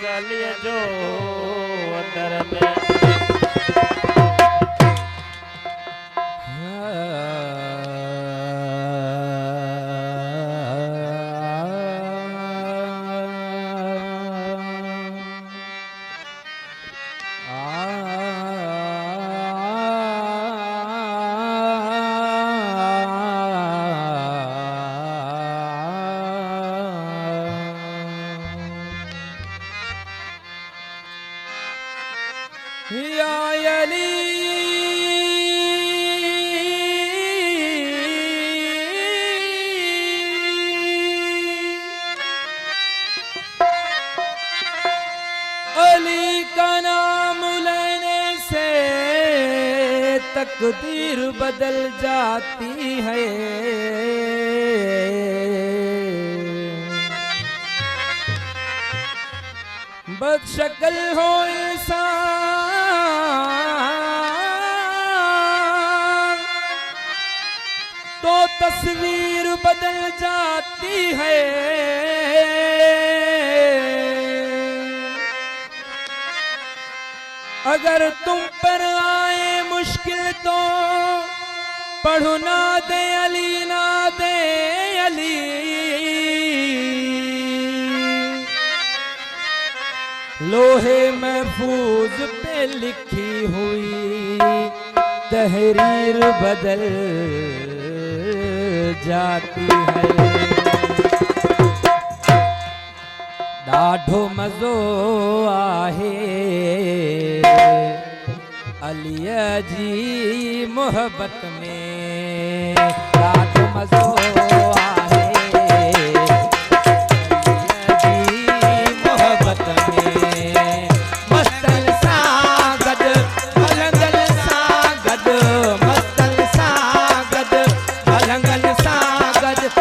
चलिए जो अंदर में अली का नाम लेने से तकदीर बदल जाती है। बदशक्ल हो इंसान तो तस्वीर बदल जाती है। अगर तुम पर आए मुश्किल तो पढ़ो ना दे अली, ना दे अली। लोहे महफूज पे लिखी हुई तहरीर बदल जाती है। ॾाढो मज़ो आहे अलीअ जी मोहब्बत में, ॾाढो मज़ो आहे अलीअ जी मोहब्बत में। मस्तन सां गॾु मलंगन सां गॾु, मस्तन सां गॾु मलंगन सां गॾु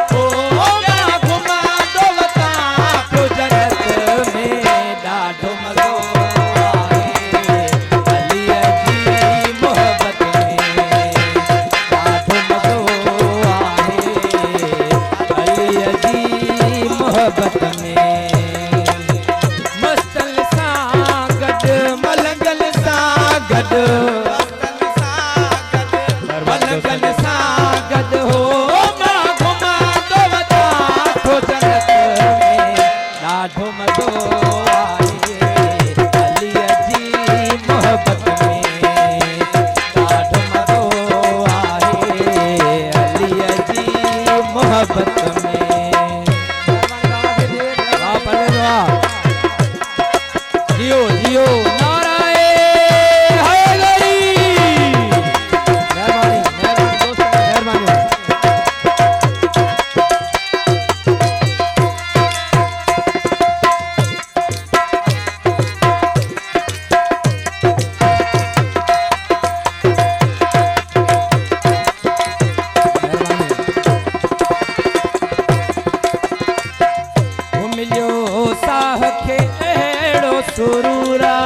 सुरूरा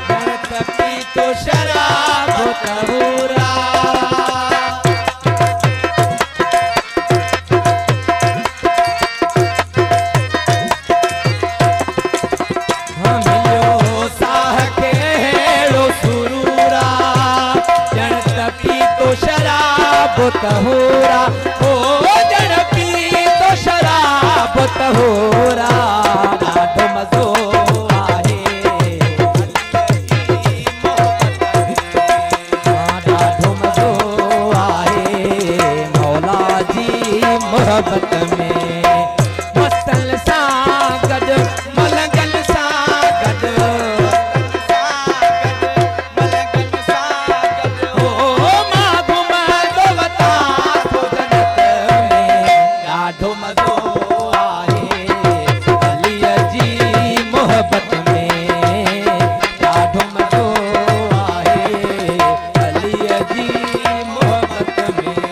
गणपति तो शराब तहूरा। हमियो साह के हेड़ो सुरूरा गणपति तो शराब तहूरा। ओ गणपति तो शराब तहूरा। ॾाढो मज़ो मोहब्बत में। मस्तन सां गॾु मलंगन सां गॾु मलंगन सां गॾु हो मां घुमंदो वतां थो जन्नत में। ॾाढो मज़ो आहे अलीअ जी मोहब्बत में, ॾाढो मज़ो आहे अलीअ जी मोहब्बत में।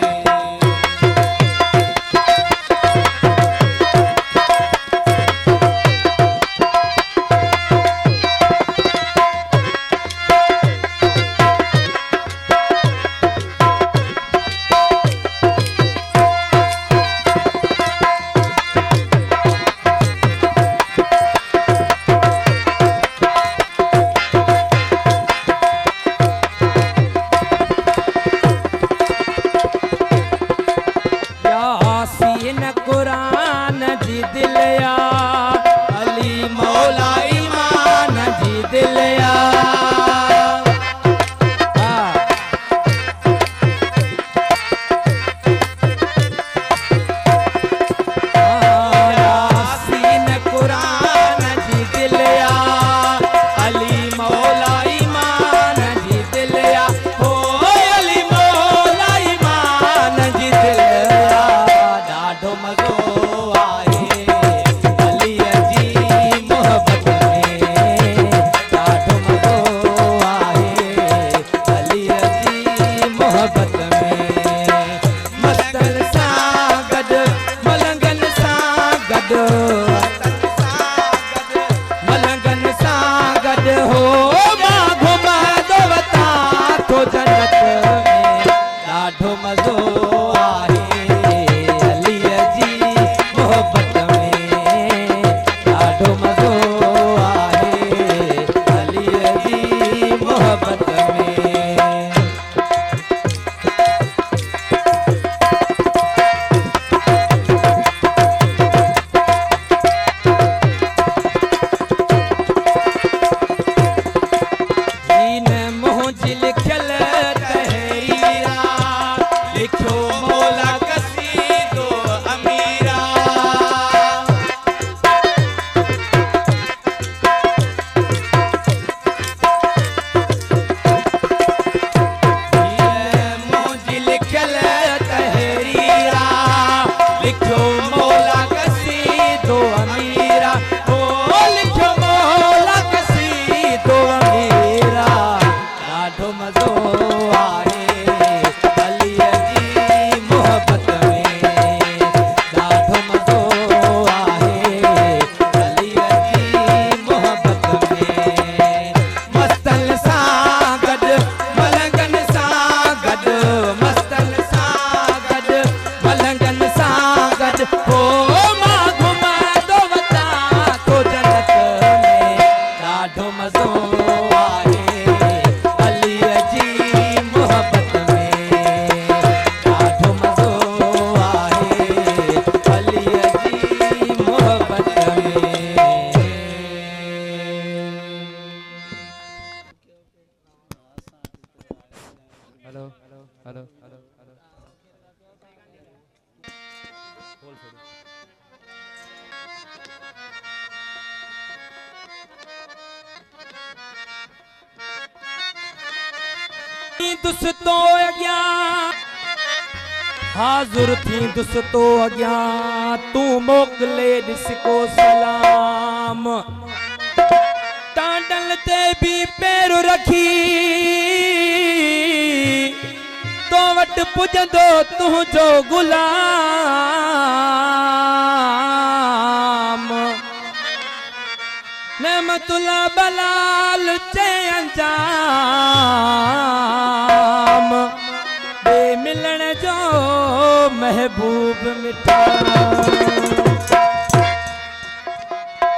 यासीन कुरान जी दिलया अली मौला ईमान जी दिलया यासीन कुरान जी दिलया अली मौला ईमान जी दिलया हो अली मौला ईमान जी दिलया ॾाढो मज़ो आहे अली जी मोहब्बत में ॾाढो मज़ो आहे अली जी मोहब्बत में मस्तन सां गॾु मलंगन सां गॾु मलंगन सां गॾु हो मां घुमंदो वतां थो जन्नत में ॾाढो मज़ो आहे अलीअ जी मोहब्बत में ॾाढो मज़ो आहे अलीअ जी मोहब्बत में दीन मुंहिंजी लिखियल तहरीरा लिखियो मौला कसीदो अमीरा दीन मुंहिंजी लिखियल तहरीरा लिखियो मौला कसीदो अमीरा हो लिखियो मौला कसीदो अमीरा ॾाढो मज़ो आहे अलीअ जी मोहब्बत में ॾाढो मज़ो आहे अलीअ जी मोहब्बत में मस्तन सां गॾु मलंगन सां गॾु मस्तन सां गॾु मलंगन सां गॾु हो मां घुमंदो वतां थो जन्नत में ॾाढो मज़ो आहे अलीअ जी मोहब्बत में ॾाढो मज़ो आहे अलीअ जी मोहब्बत में हेलो हेलो हेलो हेलो दुस्तो अॻियां हाज़ुर थी दुस्तो अॻियां तूं मोकिले ॾिस को सलाम टांडल ते भी पैर रखी तो वट पुजंदो तुंहिंजो गुलाम नेमतुल्ला बलाल चई अंजाम बे मिलण जो महबूब मिठा